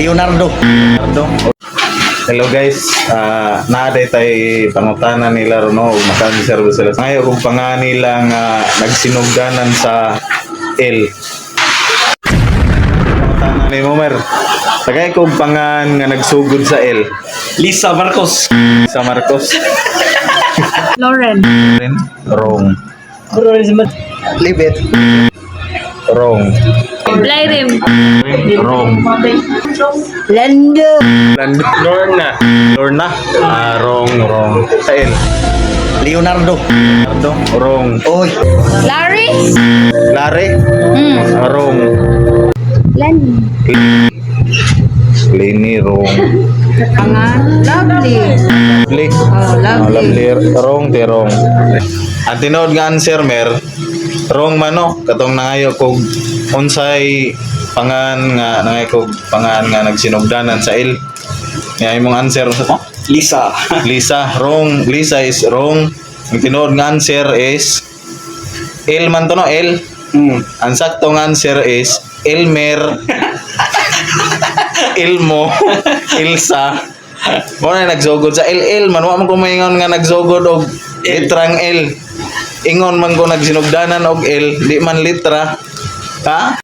Leonardo. Hello guys, naaday tayo pangutanan nila no, makaserve sila. Ngayon kung pangan nila nga nagsinugdanan sa L. Pangutanan ni Momer. Tagay kung pangan nga nagsugod sa L. Lisa Marcos. Sa Marcos. Lauren. Wrong. Libet. Wrong. Lyrim. Wrong. Lando. Lorna. Lorna. Wrong. Sa L. Leonardo. Wrong. Oy. Larry. Larry. Wrong. Len. Lenny. Wrong. Pangan. Lovely. Lovely. Oh, lovely. Wrong. Wrong. Ang tinood nga answer, Mer, wrong man no. Katong nangayo kog unsay pangan nga nangayo kog pangan nga nagsinugdanan sa L. Nga imong answer mo? Lisa. Lisa, wrong. Lisa is wrong. Ang tinood nga answer is L man to no, L. Ang saktong answer is Elmer. Elmo. Elsa. Mo na nagsugod sa LL man, wa man ko maingon nga nagsugod og litrang L. Ingon man ko nagsinugdanan og L, di man litra. Ha?